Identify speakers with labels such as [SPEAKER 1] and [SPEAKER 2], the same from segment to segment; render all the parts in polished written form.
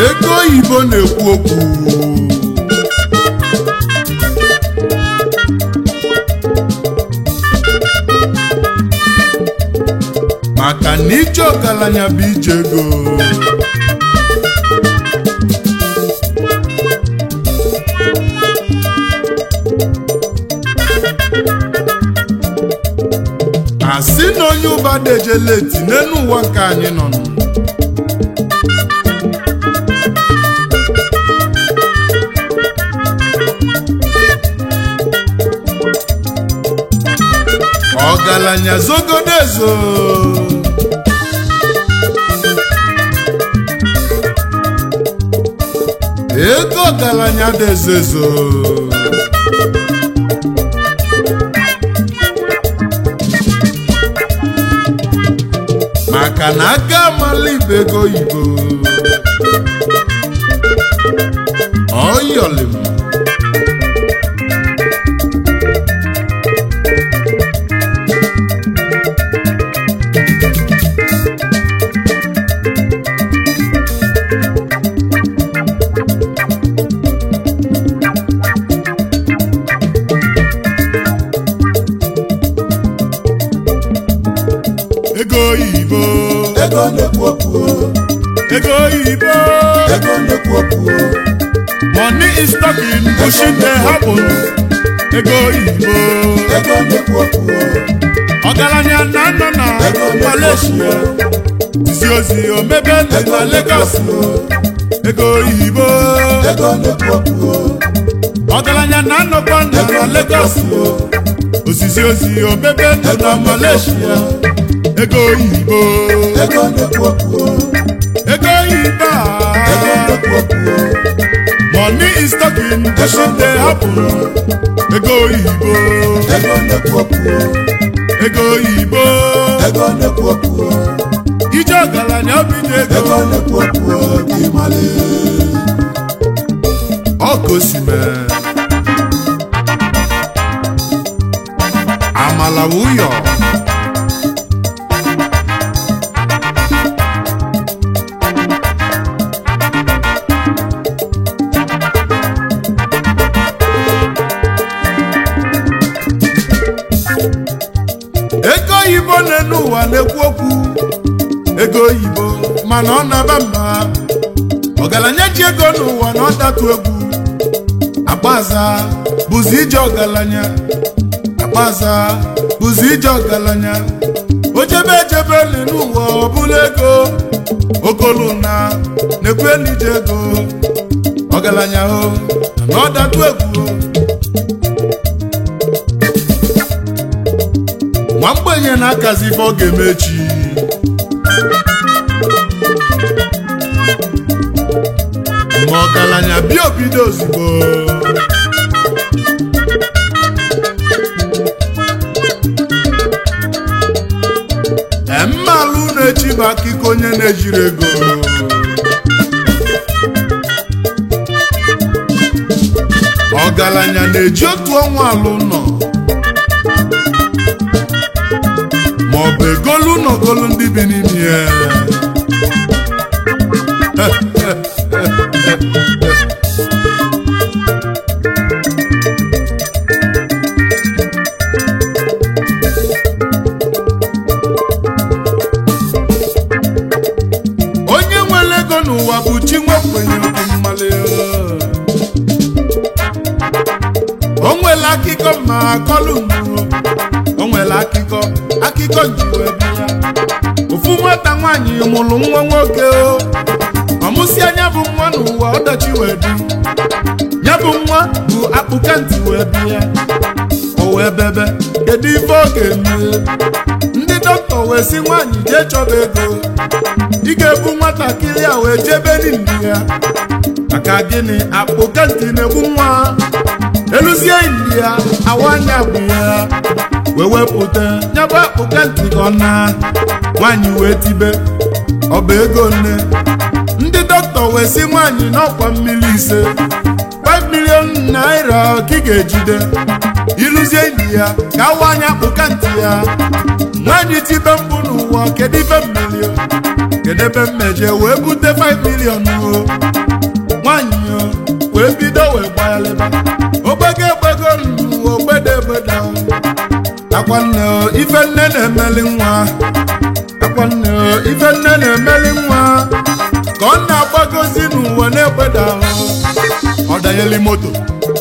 [SPEAKER 1] Ego oyibo na-ekwu okwu maka na ije ọgaranya bụ ije ego. Asị na onye ụba dejele eti n'elu ụwa nke anyị nọ ọgaranya zogodezo ego ọgaranya dezezo maka na aka amala ibe ego oyibo oyolim ego oyibo
[SPEAKER 2] ego na-ekwu okwu
[SPEAKER 1] ego oyibo
[SPEAKER 2] ego na-ekwu okwu
[SPEAKER 1] money is talking pushing the happen ego oyibo
[SPEAKER 2] ego na-ekwu okwu
[SPEAKER 1] ọgaranya na Malaysia isi ozi omebe na Lagos ego oyibo
[SPEAKER 2] ego na-ekwu okwu
[SPEAKER 1] ọgaranya na Lagos osisi ozi omebe na Malaysia ego oyibo
[SPEAKER 2] ego na-ekwu okwu
[SPEAKER 1] ego oyibo
[SPEAKER 2] ego na-ekwu okwu
[SPEAKER 1] money is talking pushing the happen ego oyibo
[SPEAKER 2] ego na-ekwu okwu
[SPEAKER 1] ego oyibo
[SPEAKER 2] ego na-ekwu okwu
[SPEAKER 1] ije ọgaranya obido
[SPEAKER 2] ego na-ekwu okwu dị male
[SPEAKER 1] ọkosime amala ụyọ ego oyibo n'elu ụwa na-ekwu okwu ego oyibo mana ọ na-aba mba ọgaranya ji ego n'ụwa na ọ datu egwu akpaza bụzi ije ọgaranya akpaza bụzi ije ọgaranya ojebe ejebe n'elu ụwa ọbụla ego okolu na-ekwe n'ije ego ọgaranya o na ọ datu egwu nwa mgbenye na-akazi ife ọ ga-eme echi ma ọgaranya bịa obido ozugbo mmalụ na-echi bụ akụkọ onye na-ejiri ego ọgaranya na-eji otu ọnwa alụ nọ maọbụ egolu n'ogolu ndị bi n'ime ya bụ Chinwekwenye obi mmali o nwere akụkọ ma akọlụ o nwere akụkọ njiwe bịa ofu nwata nwaanyị mụrụ nwa nwoke ọmụsị anya bụ nwa n'ụwa ọdachi wee dị ya bụ nwa bụ akpụka ntị wee bịa o wee bebe kedu ife ọ ga-eme ndị dọkịta wee sị nwaanyị jee chọba ego ị ga-ebu nwatakịrị a wee jebe n'indi ya maka gịnị akpụka ntị na-egbu nwa eluzie indi ya awanya bụ ya wee wepụta nyaba akpụka ntị ka ọ na nwaanyị wee tibe ọ bụ ego nne ndị dọkịta wee sị nwaanyị n'ọkwa mmiri 5 million naira ka ị ga-ejide iluzie indi ya ka awanya akpụka ntị ya nwaanyị tibe mbụ n'ụwa kedu ife mmiri kedu ebe mmeje wee bute 5 million nwaanyị wee bido wee gbaghalịba ogbego ogbede akwa nne ife nne na-emeli nwa akwa nne ife nne na-emeli nwa ka ọ na-agbagozi n'ụwa na-egbeda ahụ ọ danyeli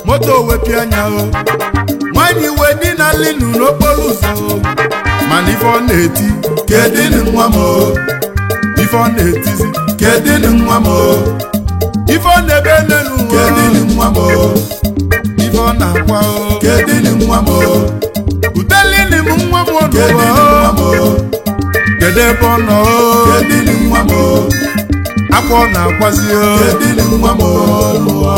[SPEAKER 1] moto wepịa anya nwaanyị wee dị na linu n'okporo ụzọ mana ife ọ na-eti kedịnị nwa m ife ọ na-etizi kedịnị nwa m ife ọ na-ebe n'elu kedịnị nwa m ife ọ na-akwa kedịnị nwa m utelini m nwa m n'ụwa kedu ebe ọ nọ kedịnị nwa m akwa ọ na-akwazi kedịnị nwa m n'ụwa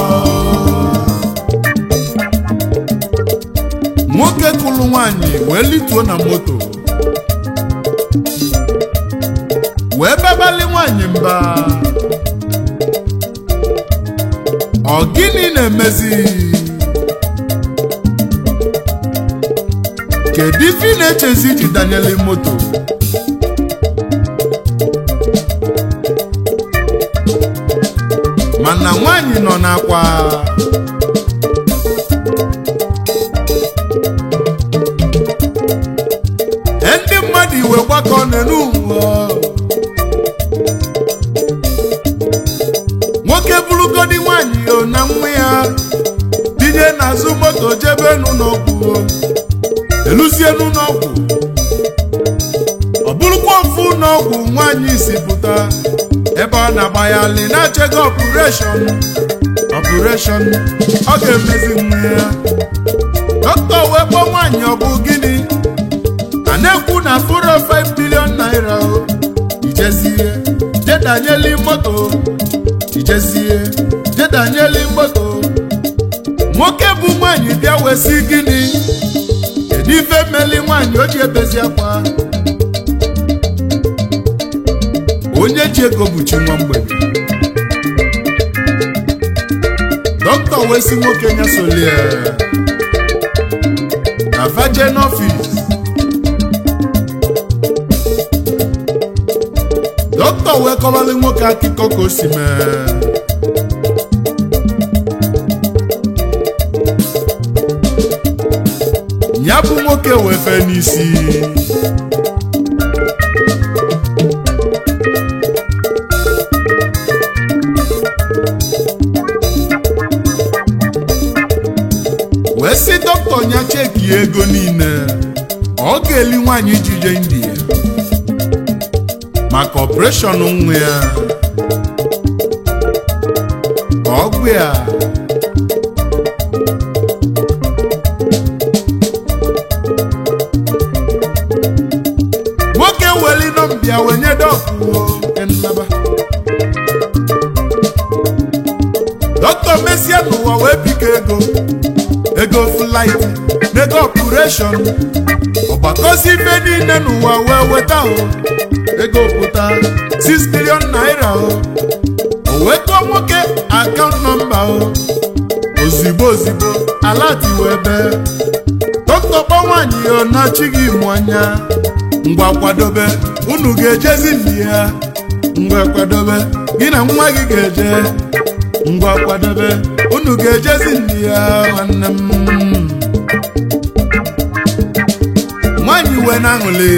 [SPEAKER 1] nwoke kụrụ nwaanyị wee lituo na moto wee babali nwaanyị mba ọ gịnị na-emezi kedu ife na-echezi iji danyeli moto mana nwaanyị nọ n'akwa ndị mmadụ iwe gbakọ n'ụwa nwoke bụrụgodi nwaanyị na nwa ya tinye n'azụ moto jebe n'ụlọọgwụ eluzie n'ụlọọgwụ ọ bụrụkwa ofu ụlọọgwụ nwaanyị si pụta ebe ọ na-agbaghalị na-achego ọpụreshọn ọ ga-emezi nwa ya dọkịta wee kpọọ nwaanyị ọ bụ gịnị a na-ekwu na 4-5 million naira ijezie jedanyeli moto nwoke bụ nwaanyị bịa wee sị gịnị kedu ife mmeli nwaanyị o ji ebezi akwa onye ji ego bụ chi nwa mgbede dọkịta wee sị nwoke nya solie na vajen ọfis dọkịta wee kọwalị nwoke akụkọ ka o si mee ya bụ nwoke wee fee n'isi wee sị dọkịta nya cheki ego niile ọ ga-eli nwaanyị ijije India maka ọpụreshọn nwa ya ka ọgwụ ya nwoke weli nọmbịa wenye dọkịta mesie n'ụwa wee biko ego flight n'ego ọpụreshọn ọgbakọzi ife niile n'ụwa wee weta ego pụta 6 million naira o wee tụọ nwoke akaụntụ nọmba ozigbo alati wee bee dọkịta kpọ nwaanyị na-achịghị ịmụ anya ngwa kwadobe unu ga-ejezi ndị ya ngwa kwadobe gị na nwa gị ga-eje ngwa kwadobe unu ga-ejezi ndị ya nwanne m nwaanyị wee na-aṅụli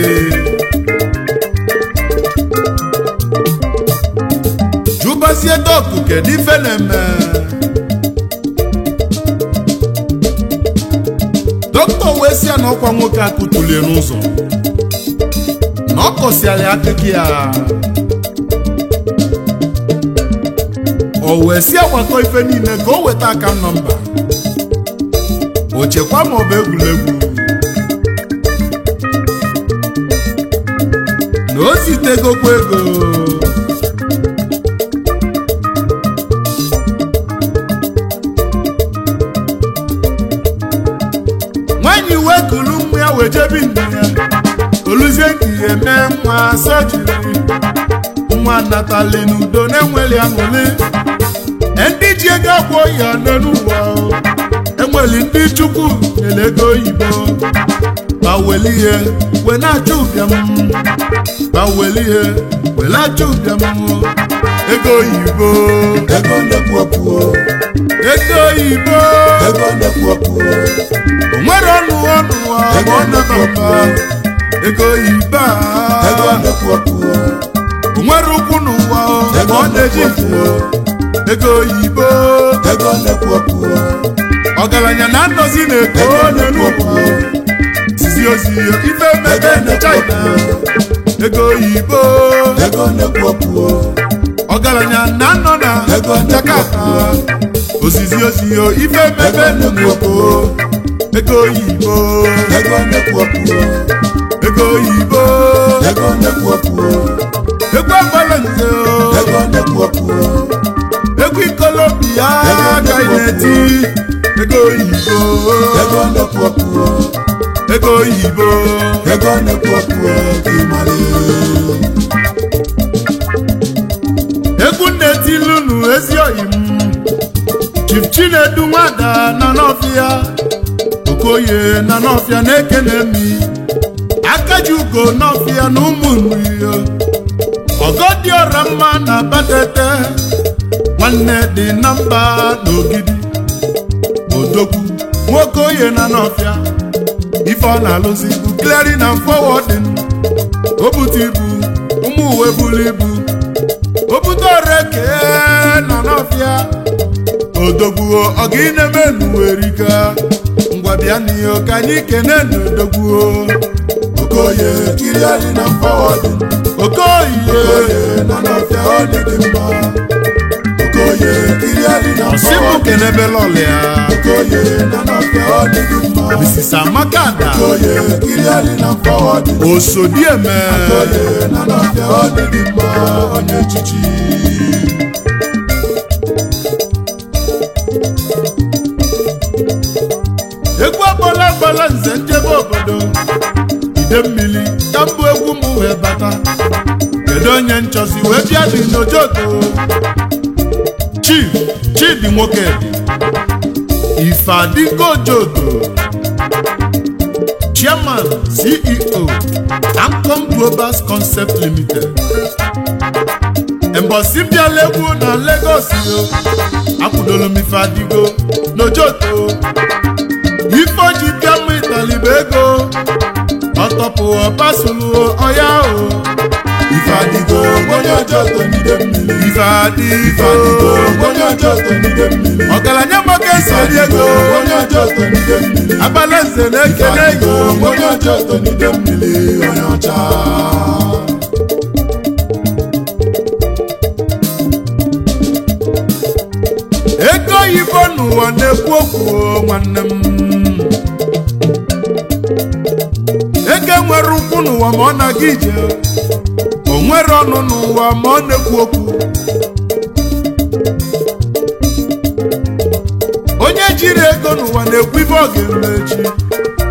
[SPEAKER 1] dozie doku kedu ife na-eme dọkịta wee sị ya na ọkwa nwoke akụtulie n'ụzọ na ọ kọsiala ya akụkọ ya o wee sị agbakọ ife niile ka o weta aka nọmba o chekwa ma ọ bụ egwuregwu na o zitegokwa ego nwaanyị wee kulu nwa ya wee jebi nne ya oluzie nke ihe mee nwa sọjiri nwa natali n'udo na-enweli aṅụli ndị ji ego agwọ ya n'ụwa enweli ndị chukwu nyere ego oyibo ma weli ihe wee na-achọ ụbịam ma weli ihe wee na-achọ ụbịam ego oyibo
[SPEAKER 2] ego nnekwu okwu
[SPEAKER 1] ego oyibo
[SPEAKER 2] ego nnekwu okwu
[SPEAKER 1] o nwere ọnụ
[SPEAKER 2] ego nnekwu okwu
[SPEAKER 1] ego oyibo
[SPEAKER 2] ego nnekwu okwu
[SPEAKER 1] o nwere ụkwụ n'ụwa ma ọ na-eji ego oyibo
[SPEAKER 2] ego nnekwu okwu
[SPEAKER 1] ọgaranya na ndozi na-eko n'ụwa zizi ozi ife mmebe na China ego oyibo
[SPEAKER 2] ego nnekwu okwu
[SPEAKER 1] ọgaranya na nọ na Jakarta ozizi ozi ife mmebe na-eko ego oyibo
[SPEAKER 2] ego nnekwu okwu
[SPEAKER 1] ego oyibo
[SPEAKER 2] ego nnekwu okwu
[SPEAKER 1] ego agbalanze
[SPEAKER 2] ego nnekwu okwu
[SPEAKER 1] ego ikolobia gaineti ego oyibo
[SPEAKER 2] ego nnekwu okwu
[SPEAKER 1] ego oyibo
[SPEAKER 2] ego nnekwu okwu kimale
[SPEAKER 1] egwu na-etilunu ezi oyi m Chief Chinedu Nwada na n'ọfịa Okoye na n'ọfịa na-ekene mi Akaji Ugo n'ọfịa na ụmụnri Ọgọdịọra mma na Batete nwanne dị na mba n'Ogidi Odogwu Nwokoye na n'ọfịa ife ọ na-alụzi bụ clearing and forwarding obutu ibu ụmụ uwe buru ibu obutu oreke nọ n'ọfịa Odogwu ọgịnemenu erika ngwa bịa n'ihe ka anyị kene n'Odogwu
[SPEAKER 2] Okoye clearing and forwarding
[SPEAKER 1] Okoye
[SPEAKER 2] nọ n'ọfịa ọ dị mma Okoye clearing and
[SPEAKER 1] Simu kenebelọlịa
[SPEAKER 2] Okoye nọ n'ọfịa ọ dị mma
[SPEAKER 1] Mrs. Amakada
[SPEAKER 2] Okoye clearing and forwarding
[SPEAKER 1] Osodieme
[SPEAKER 2] Okoye nọ n'ọfịa ọ dị mma onye echichi
[SPEAKER 1] egwu agbala nze njebe obodo ide mmiri ka mbụ egwu m wee bata kedu onye nchọzi wee bịa dị n'Ojoto Chidi nwoke Ifeadịgo Ojoto Chairman CEO Ancom Global Concept Limited Embosi bịala egwu na Lagos akwụdolu m Ifeadịgo n'Ojoto ife oji bịa m italibe ego ọtọpụ ọbasulu ọya o
[SPEAKER 2] Ifeadịgo onye Ojoto n'ide mmiri
[SPEAKER 1] Ifeadịgo
[SPEAKER 2] onye Ojoto n'ide mmiri
[SPEAKER 1] ọgaranya maka esori ego
[SPEAKER 2] onye Ojoto n'ide mmiri
[SPEAKER 1] Agbalanze na-ekele ego
[SPEAKER 2] onye Ojoto n'ide mmiri onye ọcha
[SPEAKER 1] ego oyibo n'ụwa na-ekwu okwu nwanne m ego nwere ụkwụ n'ụwa ma ọ na-aga ije o nwere ọnụ n'ụwa ma ọ na-ekwu okwu onye jiri ego n'ụwa na-ekwu ife ọ ga-eme echi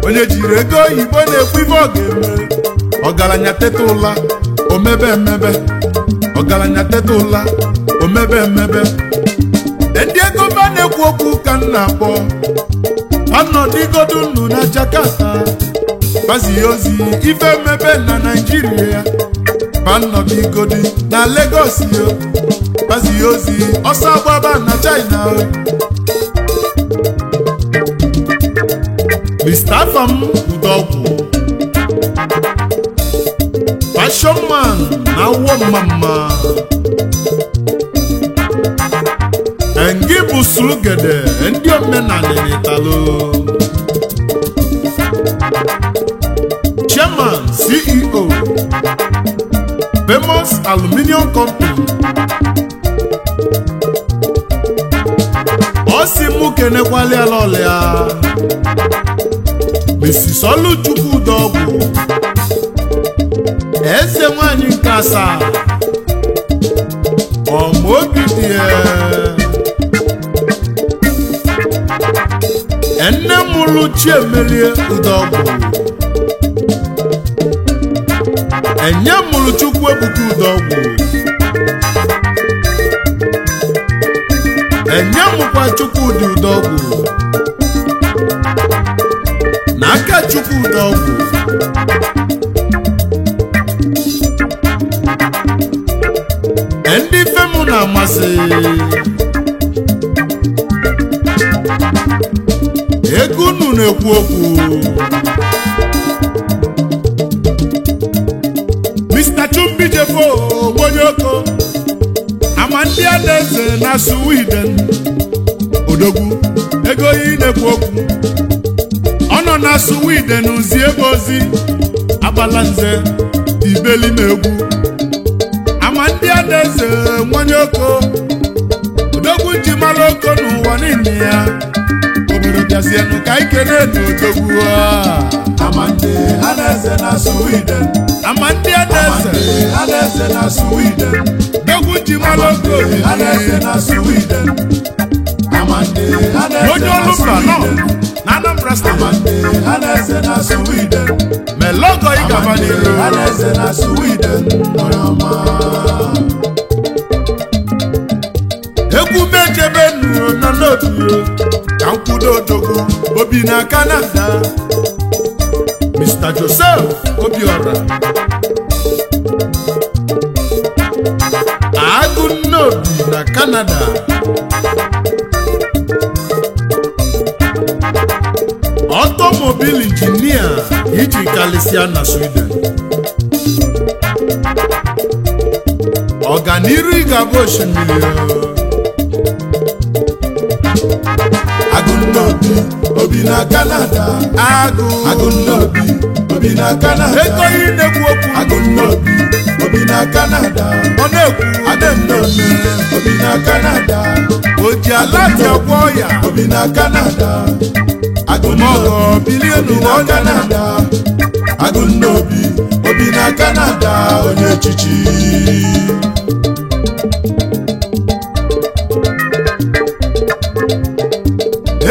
[SPEAKER 1] onye jiri ego oyibo na-ekwu ife ọ ga-eme ọgaranya teta ụla omebe emebe ọgaranya teta ụla omebe emebe ndị ego ba na-ekwu okwu ka m na-akpọ anọdịgodu nnu na Jakarta gbazi ozi ife mmebe na Naịjirịa panọdịgodi na Lagos gbazi ozi ọsọ agbaba na China Mr. Afam Udogwu Fashion Man na awọ mma Lugede ndị omenala n'Italo. Chairman CEO Famous Aluminium Company. Osi mụ kenekwali ala ọlịa Mrs. Oluchukwu Udogwu eze nwanyị nke asaa ọmụobi dị enne mụrụ Chiemelie Udogwu enye mụrụ Chukwuebuka Udogwu enye mụkwa Chukwudị Udogwu na aka Chukwu Udogwu ndị femu na-amasị ego unu na-ekwu okwu. Mr. Chumbijefo Onyoko ama ndị Adaeze na Sweden Odogwu ego yi na-ekwu okwu ọ nọ na Sweden uzi ebe ozi Agbalanze Ibeli na-egwu ama ndị Adaeze Onyoko Odogwu ji mara oko n'ụwa niile ya obodo bịazienụ ka ike na-eto Odogwu
[SPEAKER 2] ama ndị Adaeze na Sweden
[SPEAKER 1] ama ndị Adaeze
[SPEAKER 2] na Sweden
[SPEAKER 1] Odogwu ji mara oko
[SPEAKER 2] Adaeze na Sweden ama ndị
[SPEAKER 1] onye Olumba nọ na Anambra Steeti
[SPEAKER 2] ama ndị Adaeze na Sweden
[SPEAKER 1] melogo ị gaba n'iru
[SPEAKER 2] Adaeze na Sweden ọma
[SPEAKER 1] egwu mejebe nọ n'otu ka nkwudo Odogwu obi na Canada Mr. Joseph Obiora Agụnnobi na Canada automobile engineer iji kalisia na Sweden ọganiru ị ga-abụ osimiri
[SPEAKER 2] Agụnnobi obi na Canada Agụnnobi obi na Canada
[SPEAKER 1] ego ị na-ekwu okwu
[SPEAKER 2] Agụnnobi obi na Canada
[SPEAKER 1] ọ na-ekwu
[SPEAKER 2] Agụnnobi obi na Canada
[SPEAKER 1] o ji ala agwọ ya
[SPEAKER 2] obi na Canada
[SPEAKER 1] Agụnnobi
[SPEAKER 2] obi na Canada Agụnnobi obi na Canada onye echichi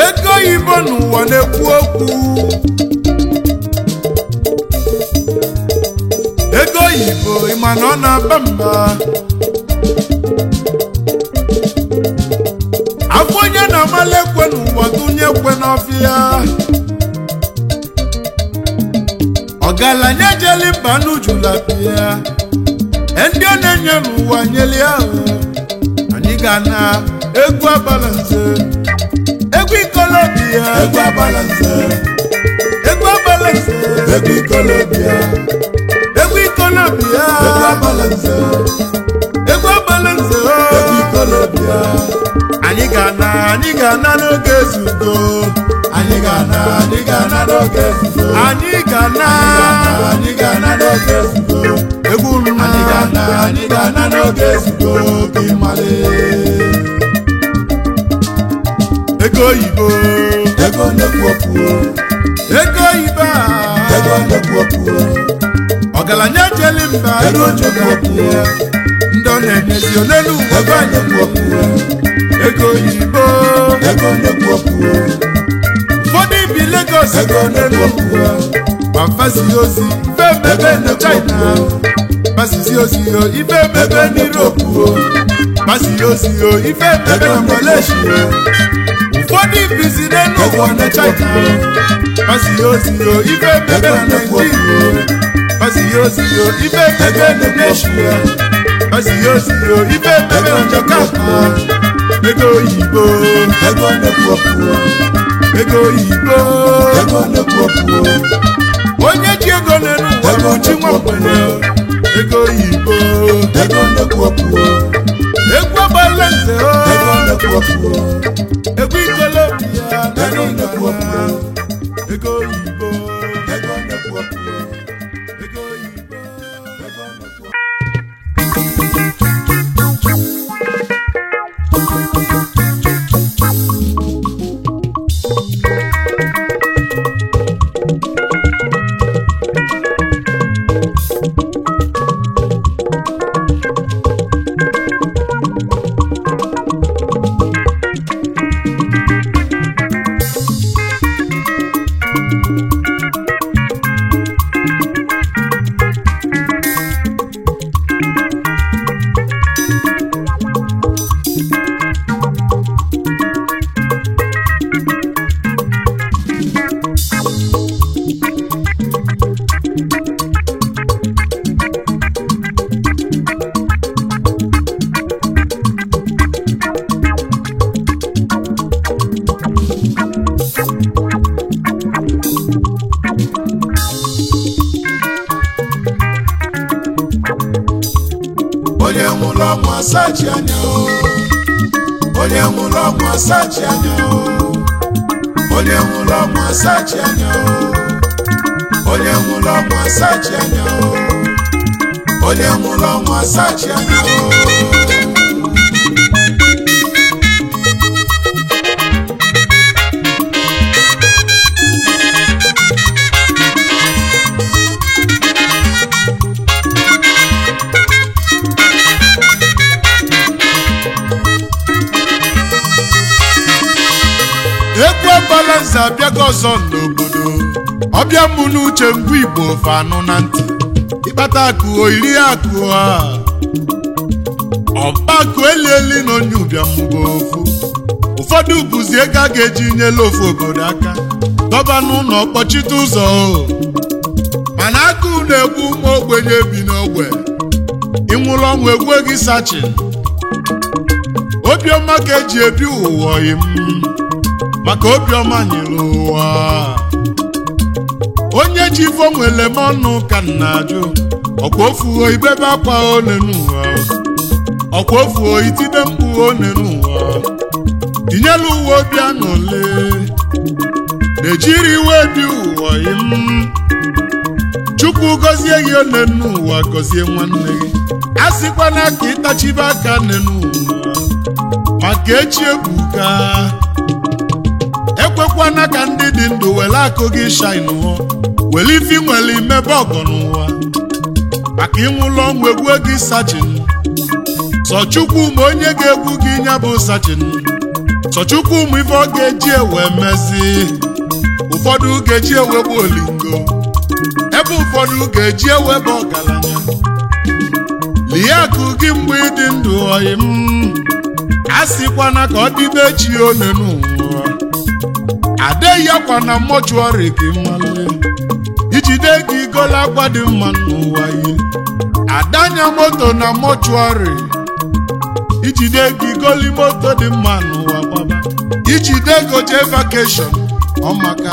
[SPEAKER 1] ego oyibo n'ụwa na-ekwu okwu ego oyibo ịma na ọ na-aba mba afọ onye na-amala ekwe n'ụwa gụnye ekwe n'ọfịa ọgaranya jeli mba n'ujulapịa ndị ọ na-enye n'ụwa nyeli ahụ anyị ga-ana egwu Agbalanze egwu Ikolobia
[SPEAKER 2] egwu Agbalanze
[SPEAKER 1] egwu Agbalanze
[SPEAKER 2] egwu Ikolobia
[SPEAKER 1] egwu Ikolobia
[SPEAKER 2] egwu Agbalanze
[SPEAKER 1] egwu Agbalanze
[SPEAKER 2] egwu Ikolobia
[SPEAKER 1] anyị ga-ana n'oge ezugo
[SPEAKER 2] anyị ga-ana n'oge ezugo
[SPEAKER 1] anyị ga-ana
[SPEAKER 2] n'oge ezugo
[SPEAKER 1] egwu
[SPEAKER 2] anyị ga-ana n'oge ezugo ka ịmale
[SPEAKER 1] ego oyibo
[SPEAKER 2] ego nnekwu okwu
[SPEAKER 1] ego oyibo
[SPEAKER 2] ego nnekwu okwu
[SPEAKER 1] ọgaranya jeli mba
[SPEAKER 2] ego nnekwu okwu
[SPEAKER 1] ndị ọ na-enyezi onelu
[SPEAKER 2] ego nnekwu okwu
[SPEAKER 1] ego oyibo
[SPEAKER 2] ego nnekwu okwu
[SPEAKER 1] ụfọdụ ibi Lagos
[SPEAKER 2] ego nnekwu okwu
[SPEAKER 1] gbafasi ozi ife mebe na China gbasisi ozi ife mebe n'Europe gbasi ozi ife mebe na Malaysia ụfọdụ ibizi n'elu ụwa na China gbasi ozi ife mebe na Nigeria gbasi ozi ife mebe na Asia gbasi ozi ife mebe na Jakarta ego oyibo
[SPEAKER 2] ego nnekwu okwu
[SPEAKER 1] ego oyibo
[SPEAKER 2] ego nnekwu okwu
[SPEAKER 1] onye ji ego n'elu ụwa bụ chi nwa mgbenye ego oyibo
[SPEAKER 2] ego nnekwu okwu
[SPEAKER 1] egwu Agbalanze
[SPEAKER 2] ego nnekwu okwu asachi anya onye nwụrụ ọnwụ asachi anya onye nwụrụ ọnwụ asachi anya onye nwụrụ ọnwụ asachi anya onye nwụrụ ọnwụ asachi anya
[SPEAKER 1] Ekwe balanza abịago ọzọ n'obodo ọbịa mụ n'uche ngwa Igbo ofe anụ na ntị ịkpata akụ oyiri akụ a ọba akụ elieli na onye ụbịam bụ ofu ụfọdụ bụzi ego a ga-eji nyela ofu obodo aka dọba n'ụlọ kpọchite ụzọ mana akụ na-egbu ụmụ ogbenye bi n'ogbe ịnwụrụ ọnwụ egweghị sachin obiọma ka eji ebi ụwa im maka obiọma nyere ụwa onye ji ifo nwere m ọnụ ka nna ajụ ọkwa ofuo ibebe akwa one n'ụwa ọkwa ofuo itibe mkpu one n'ụwa tinyela uwe obi aṅụle na-ejiri iwe dị ụwa im Chukwu gọzie gị one n'ụwa gọzie nwanne gị a sịkwana ka ịtachibe aka nne n'ụwa maka echi ebuka ekwekwana ka ndị dị ndụ were akụ gị shine were ifi nwere imebe ọgọ n'ụwa maka ịnwụlọ ọnwụ egwu gị sachin sọ Chukwu ma onye ga-egwu gị nya bụ sachin sọ Chukwu ma ife ọ ga-eji ewe mezi ụfọdụ ga-eji ewe bụ olingo ebe ụfọdụ ga-eji ewe bụ ọgaranya lie akụ gị mgbe ịdị ndụ oyi m a sịkwana ka ọ dịbe chi one n'ụwa adịghị akwa na mọchụarị gị mmalị ijide gị gola agwa dị mma n'ụwa ihe adanya moto na mọchụarị ijide gị goli moto dị mma n'ụwa gbaba ijide goje vakeshọn ọmaka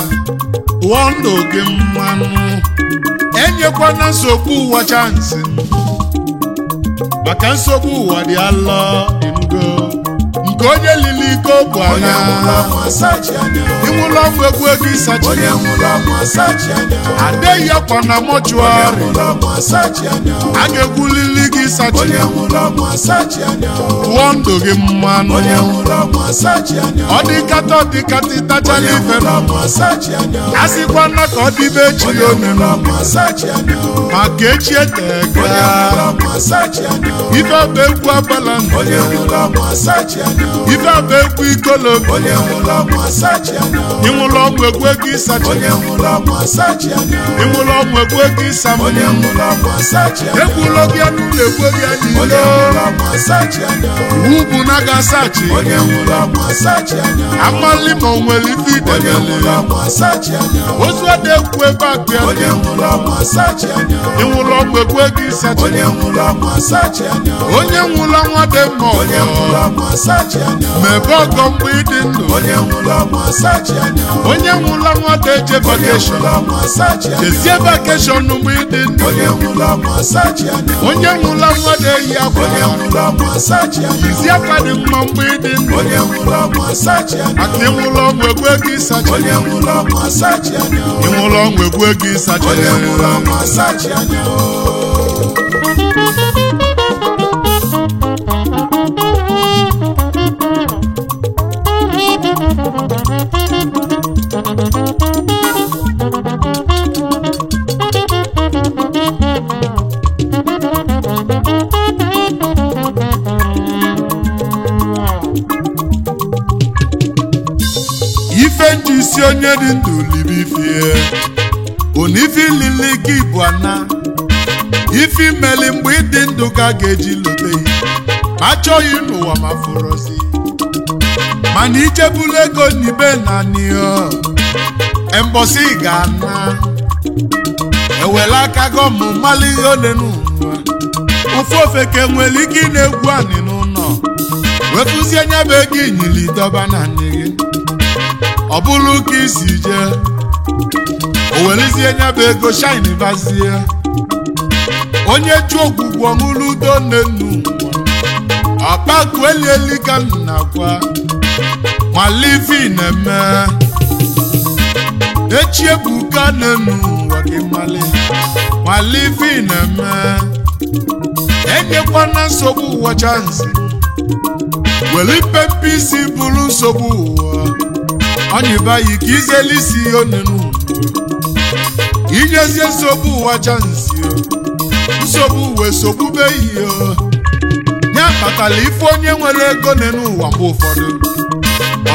[SPEAKER 1] tụọ ndụ gị mmanụ enyekwana nsogbu ụwa chansị maka nsogbu ụwa dị alọ ịnụgo nke onye lili iko bụ anya ịnwụlọ ọnwụ egwu ego ịsachi adịghị akwa na mọchụarị a ga-egwulili gị ịsachi tụọ ndụ gị mmanụ ọ dịkata ịtachala ife a sịkwana ka ọ dịbe echi onye maka echi eteka ife bụ egwu agbala ife abụ egwu ikolobi ịnwụlọ ọnwụ egwu ego ịsachi ịnwụlọ ọnwụ egwu ego ịsam egwulo gị n'ụlọ egwu gị niile iwu bụ na ga-asachi amali ma o nwere ife idebele ozu ada ekwu ebe akụ ya ịnwụlọ ọnwụ egwu ego ịsachi onye nwụla nwa dị mma mebe ọgọ mgbe ịdị ndụ onye nwụla nwa dị eje vakeshọn jezie vakeshọn mgbe ịdị ndụ onye nwụla nwa dị eyi akwa jizie akwa dị mma mgbe ịdị ndụ maka ịnwụla ọnwụ egwu ego ịsachi ịnwụla ọnwụ egwu ego ịsachi ife nji isi onye dị ndụ libe ifie onifi lili gị bụ ana ifi meli mgbe ịdị ndụ ka ga-eji lote achọghị n'ụwa ma fọrọzi mana ichebula ego n'ibe na n'ihe embosi ga-ana ewela aka gị ọmụ mmalị ihe ole n'ụwa ofe ofeke nwere ike ị na-egwu anị n'ụlọ wepụzie nyebe ego inyili dọba na nne gị ọ bụrụ ka isi jee o welizie nyebe ego shine bazie onye ju ogwugwu ọṅụlụ udo nne nnu ọkpaku elieli ka m na-agwa malivi na-eme echi ebuka n'enu ụwa gị malivi na-eme enyekwana nsogbu ụwa chansi weli pepe isi bụrụ nsogbu ụwa onyibayi ka izelisi onenu inyezie nsogbu ụwa chansi nsogbu uwe sogbube ihe ya kpatara ife onye nwere ego n'enu ụwa mgbe ụfọdụ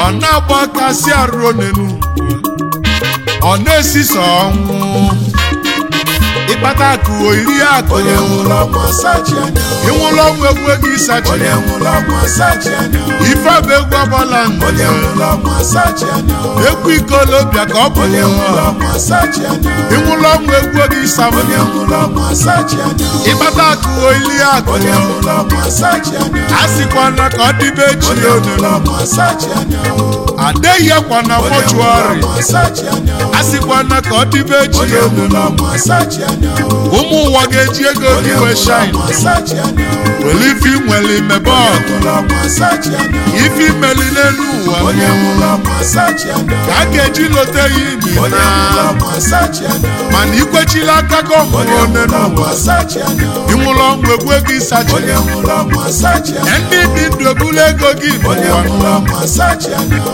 [SPEAKER 1] ọ na-agba kasị arụ n'enu ọ na-esisa ọnwụ ịkpata akụ iri akụ ịnwụlọ ọnwụ egwu ego ịsachi ife bụ egwu agbala egwu ikolobịa ka ọ bụ ịnwụlọ ọnwụ egwu ego ịsam ịkpata akụ iri akụ asịkwana ka ọ dịbe echi adịghị ekwa na mọchụarị asịkwana ka ọ dịbe echi ụmụ ụwa ga-eji ego gị wee shine were ife nwere imebe ọgụ ife imeli n'elu ụwa ka a ga-eji lote ya imi mana ikwechila aka gị ọmụrụ n'ụwa ịnwụrụ ọnwụ egwu ego ịsachi ndị dị ndụ ebulu ego gị n'ụwa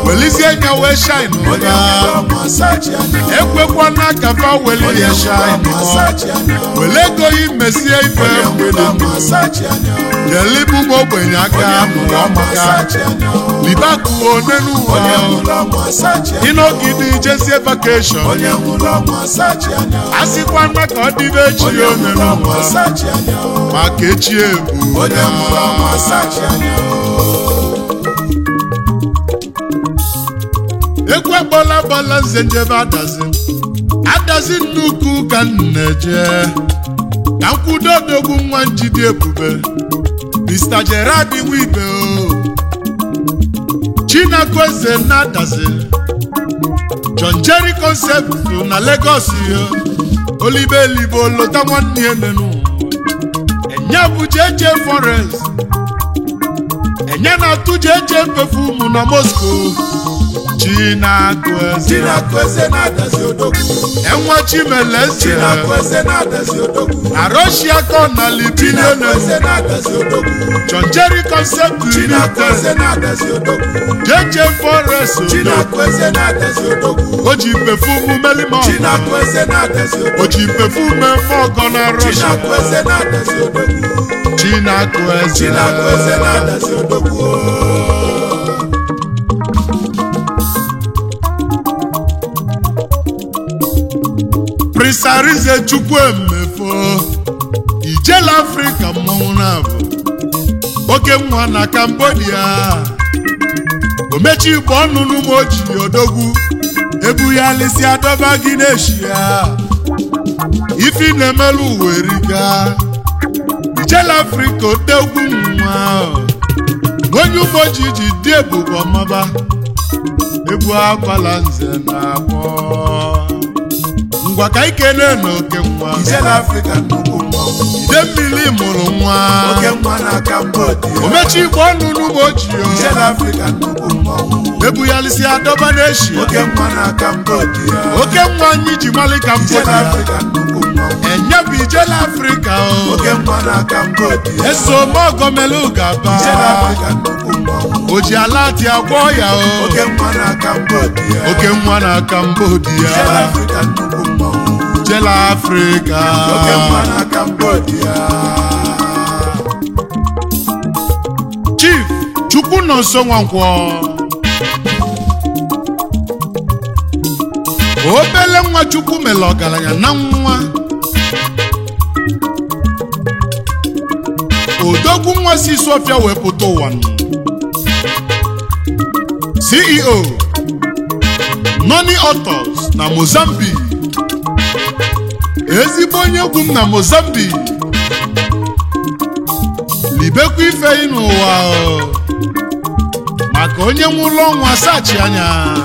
[SPEAKER 1] welizie nya wee shine ekwekwana ka fa weli ya shine wele ego yi mesie ife mgbede delibu m ogbenye aka mụọ maka libakuo n'elu ụwa ịnọgide ijezie vakeshọn asịkwana ka ọ dịbe echi onelu ụwa maka echi ebu egwu agbala nze njebe adazi nnukwu ka m na-eje ka nkwudo odogwu nwa njide ebube Mr. Gerard Nwibe Chinakweze na-adazi John Jerry Concept na Lagos Olibe Elibo lota nwanne enenu enya bụ JJ Forest enya na-atụ JJ Perfume na Moscow Chinakweze na-adazi odogwu enwa Chimeleze Chinakweze na-adazi odogwu na Russia ka na Libya Chinakweze na-adazi odogwu John Jerry Concept Chinakweze na-adazi odogwu JJ Forest Chinakweze na-adazi odogwu Oji Perfume melimo Chinakweze na-adazi odogwu Oji Perfume fogo na Russia Chinakweze na-adazi odogwu Chinakweze na-adazi odogwu Prince Arize Chukwuemefo Ijele Africa mmọnwụ na-abụ oke nwa na Cambodia omechi igbo ọnụnụ m oji odogwu ebu ya alịsị adọba gị n'eshia ifi na-emelu uwe riga Ijele Africa odogwu nwa onye umoji ji dị ebube ọmaba ebu akwala nze na-akpọ ngwa ka ikene n'oke nwa
[SPEAKER 2] Ijele Africa nnukwu mmọnwụ
[SPEAKER 1] ide mmiri mụrụ nwa
[SPEAKER 2] oke nwa na Cambodia
[SPEAKER 1] omechi igbo ọnụnụ m ojii
[SPEAKER 2] Ijele Africa nnukwu mmọnwụ
[SPEAKER 1] ebuyalisi adọba n'eshia
[SPEAKER 2] oke nwa na Cambodia
[SPEAKER 1] oke nwa anyị ji mali
[SPEAKER 2] Ijele
[SPEAKER 1] Cambodia
[SPEAKER 2] Africa nnukwu mmọnwụ
[SPEAKER 1] enye bụ Ijele Africa
[SPEAKER 2] oke nwa na Cambodia
[SPEAKER 1] eso mogomelu gaba
[SPEAKER 2] Ijele Africa nnukwu mmọnwụ
[SPEAKER 1] oji ala dị agwọ ya
[SPEAKER 2] oke nwa na Cambodia
[SPEAKER 1] oke nwa na Cambodia
[SPEAKER 2] Ijele Africa nnukwu mmọnwụ
[SPEAKER 1] Ijele Africa
[SPEAKER 2] oke nwa na Cambodia
[SPEAKER 1] Chief Chukwunonso Nwankwọ obele nwa Chukwu mere ọgaranya na nwa odogwu nwa si Sofia wepụta ụwa CEO Noni Autos na Mozambique ezigbo onye egwu m na Mozambique libekwa ife n'ụwa maka onye nwụrụ ọnwụ asachi anya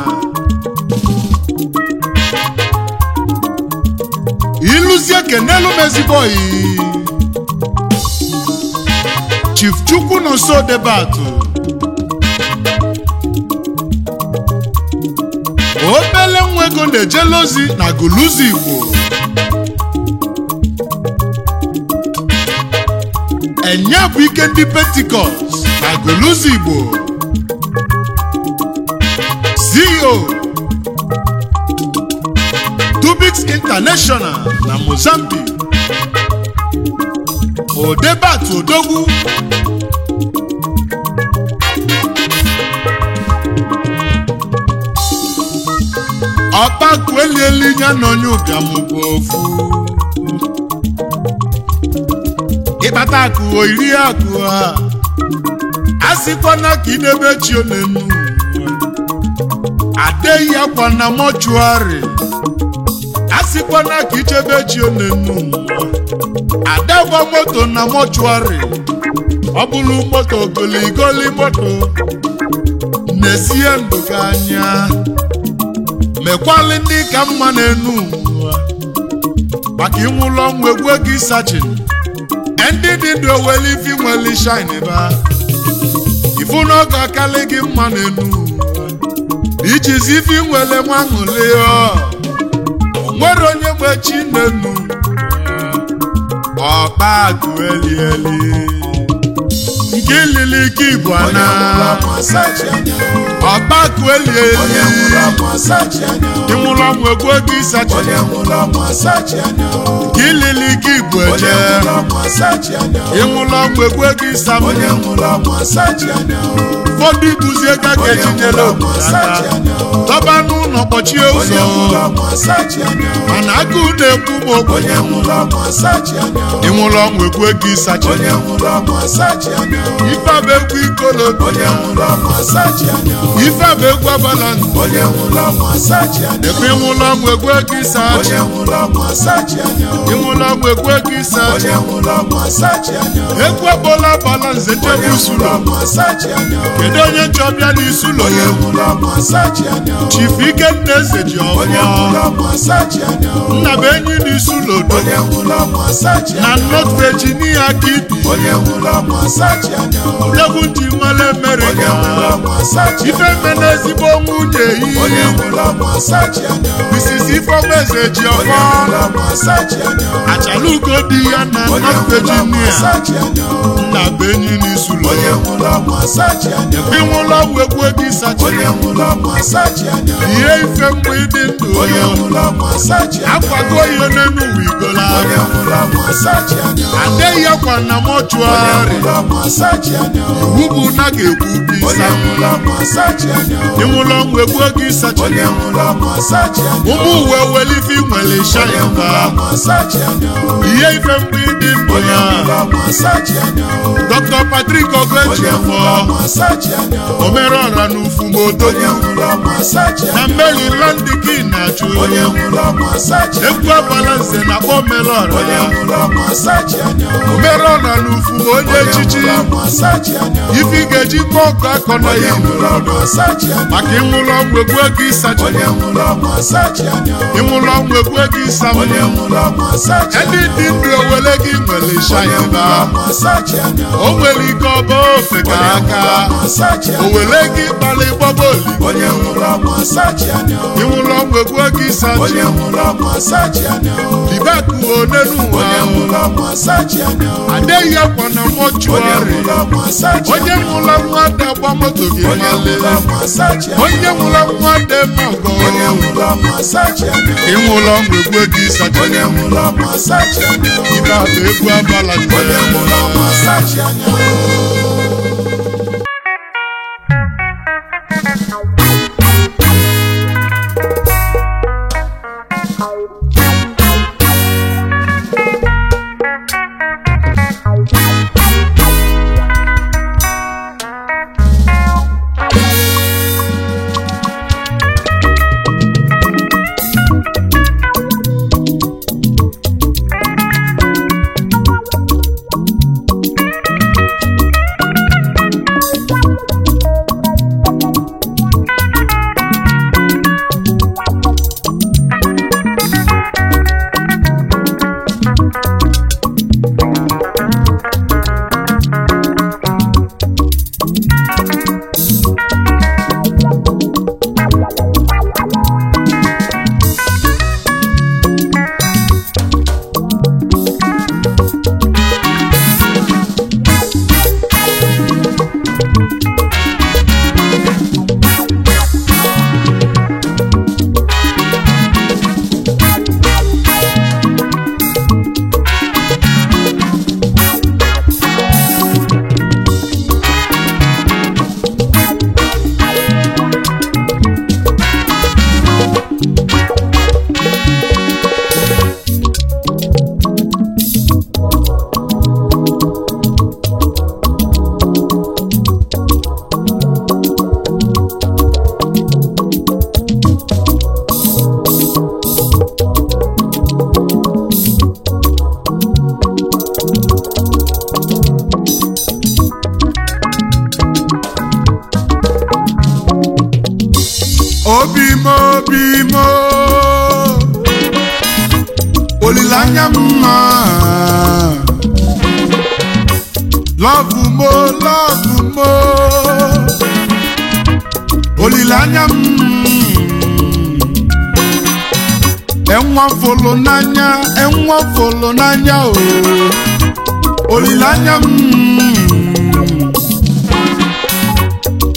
[SPEAKER 1] iluzie kenelu mezigbo oyi Chief Chukwu Nonso Debatu obele nwego na-ejele ozi na Guluzi Igbo enye bụ ike ndị Pentecost na Guluzi Igbo CEO Dubix International na Mozambique Odebatu Odogwu ọkpakụ elieli ya n'onye ụbịamụbụ ofu ịkpata akụ iri akụ ha asịkwana ka idebe chi onenu adeghị akwa na mọchụarị asịkwana ka ichebe chi onenu adagwa moto na mọchụarị ọ bụrụ moto goligoli moto na-esie ndụ gị anya mekwali ndị ka mma na-enu maka inwe ụlọ ọnwụ egwu gị sachin ndị dị ndụ oweli ifi nweli shine ba ifu na oge akali gị mma na-enu ichizi ifi nwele nwa ṅụli nwere onye gbechi na-enu ọkpa akụ elieli nke ilili ike Igbo ana ọkpakụ elieli ịnwụrụ ọnwụ egwu ego ịsachi nke ilili ike Igbo eje ịnwụrụ ọnwụ egwu ego ịsam ụfọdụ ibuzi ego a ga-ejinyere obodo aka dọba n'ụlọ kpọchie ụzọ mana agụụ na-ekwu ma ogbenye ịnwụrụ ọnwụ egwu ego ịsachi ife abụ egwu ikolodo ife abụ egwu abala ekwe ịnwụrụ ọnwụ egwu ego ịsachi ịnwụrụ ọnwụ egwu ego ịsachi egwu abụla abala nze nchebe usulo kedu onye nchọbịa n'isi ụlọ ya Chief Ikenna Eze ji ọfọ nna bụ enyi n'isi ụlọ na North Virginia ka ibi odegwu ndị nwere America ife mene ezigbo nwunye yi Mrs. Ifeoma Eze ji ọfọ achalugo di ya na North Virginia nna bụ enyi n'isi ụlọ ya ịnwụrụ ọgwụ egwu ego ịsachi ihe ife mgbe ịdị ndụ akwago ihe n'enu ụwa igola adeghị akwa na mọchụarị iwu bụ na ga-egwu ịsa ịnwụrụ ọgwụ egwu ego ịsachi ụmụ uwe welife nwere shayaba ihe ife mgbe ịdị ndụ ya Dr. Patrick Ogejiefo omere ọra n'ufu moto na Maryland ka ị na-achụ egwu agbala nze na akpọ mere ọra ya omere ọra n'ufu onye echichi ife ị ga-eji mma ọkụ akọ na ya maka ịnwụrụ ọgwụ egwu ego ịsachi ịnwụrụ ọgwụ egwu ego ịsamu ndị dị ndụ owele gị nwere shayaba o nwere ike ọba ofe ka aka o were gị kpali gbaba oli ịnwụrụ ọgwụ egwu ego ịsachi dibakụ onenu ụwa adeghị akwa na mọchụarị onye nwụrụ nwa dị agba moto gị male onye nwụrụ nwa dị mọgọ ịnwụrụ ọgwụ egwu ego ịsachi ibe abụ egwu abala Obimo olilanya mma love mo olilanya enwa folo n'anya o olilanya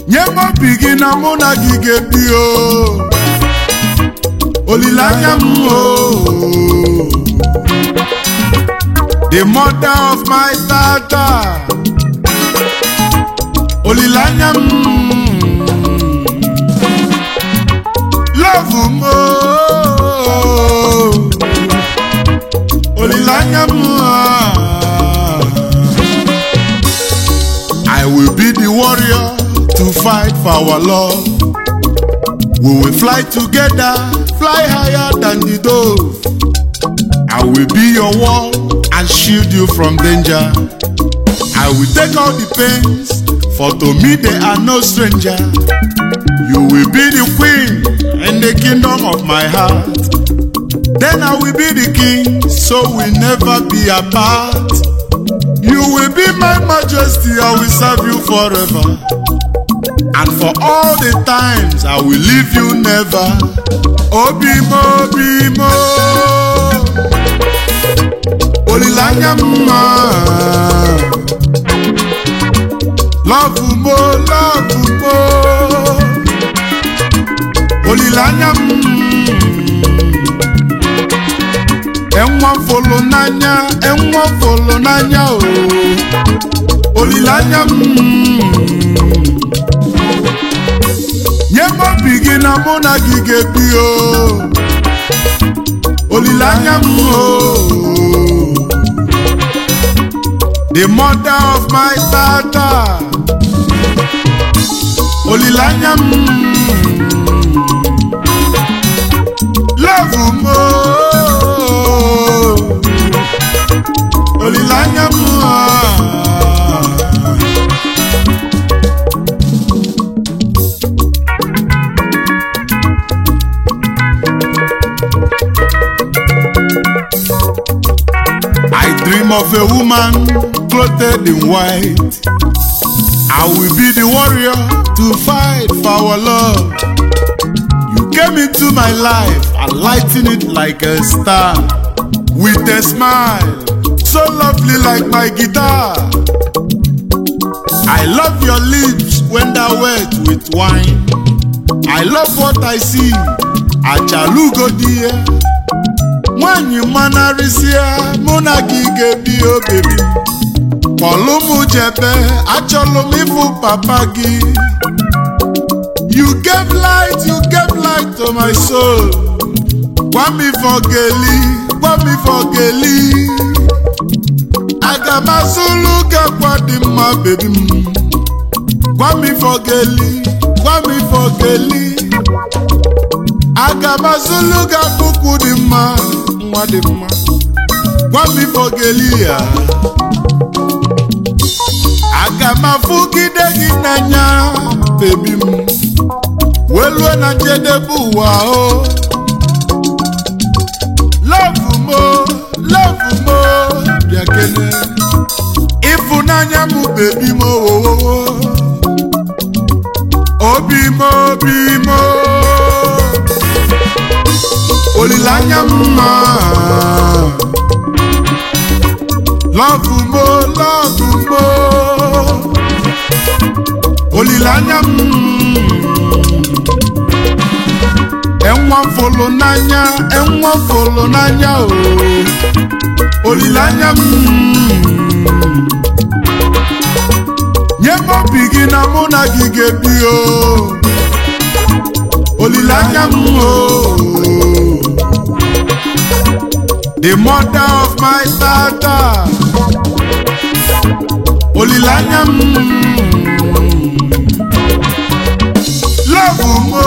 [SPEAKER 1] nye mo bigi na mo na gige bio olilanya the mother of my daughter olilanya love mo olilanya I will be the warrior to fight for our love. We will fly together, fly higher than the dove. I will be your wall and shield you from danger. I will take all the pains, for to me they are no stranger. You will be the queen in the kingdom of my heart. Then I will be the king, so we'll never be apart. You will be my majesty, I will serve you forever. And for all the times I will leave you never. Obimo olilanya mma love mo olilanya enwa folo n'anya o olilanya nye mo bigi na mo na gige bio olilanya the mother of my daughter olilanya love mo olilanya I dream of a woman clothed in white. I will be the warrior to fight for our love. You came into my life and lighten it like a star with a smile so lovely like my guitar. I love your lips when they're wet with wine. I love what I see. Achalugo dear. When you manarisia, muna gige bio baby. Polumu jebe, acholomifu papagi. You gave light to my soul. Wami for geli. Agamazulu gakwadima baby. Wami for geli. Agamazulu gakuku dima. Wami for gelia. Agamafukide ginanya baby. Welu na jedebu wao. Love mo biakene. Ifunanya mu baby mo. obi mo olileanya mma love mo olileanya enwa folo n'anya o olileanya nye obi gị na mụ na gị ga-ebi o olileanya the mother of my daughter olileanya love mo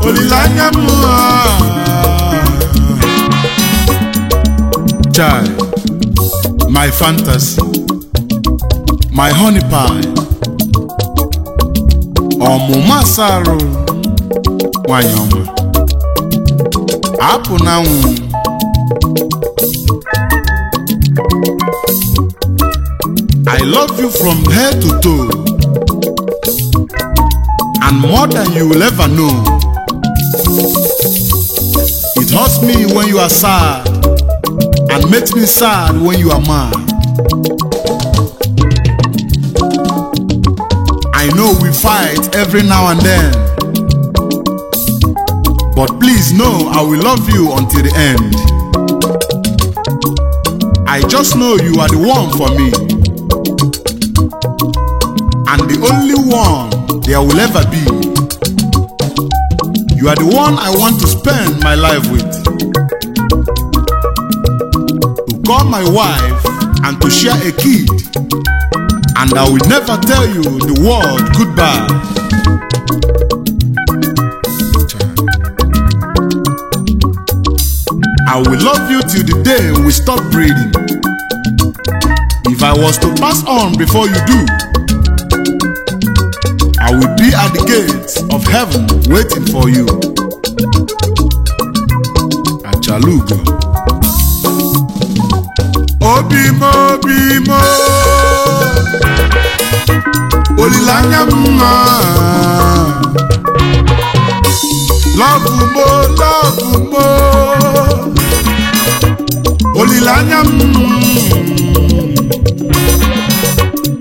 [SPEAKER 1] olileanya child, my fantasy, my honey pie, ọmụma sarụ nwanyị ọma apụ na nwụ. I love you from head to toe and more than you will ever know. It hurts me when you are sad and makes me sad when you are mad. I know we fight every now and then, but please know I will love you until the end. I just know you are the one for me, and the only one there will ever be. You are the one I want to spend my life with, to call my wife and to share a kid, and I will never tell you the word goodbye. I will love you till the day we stop breathing. If I was to pass on before you do, I will be at the gates of heaven waiting for you. Achalugo. Obimo olileanya mma love mo olileanya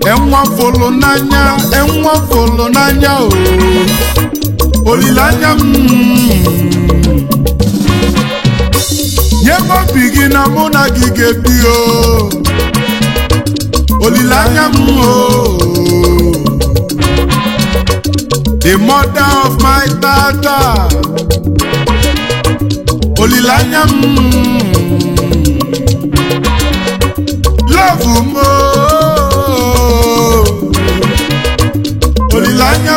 [SPEAKER 1] enwa folo n'anya o olileanya nye obi gị na mụ na gị ga-ebi o olileanya the mother of my daughter olileanya love mo olileanya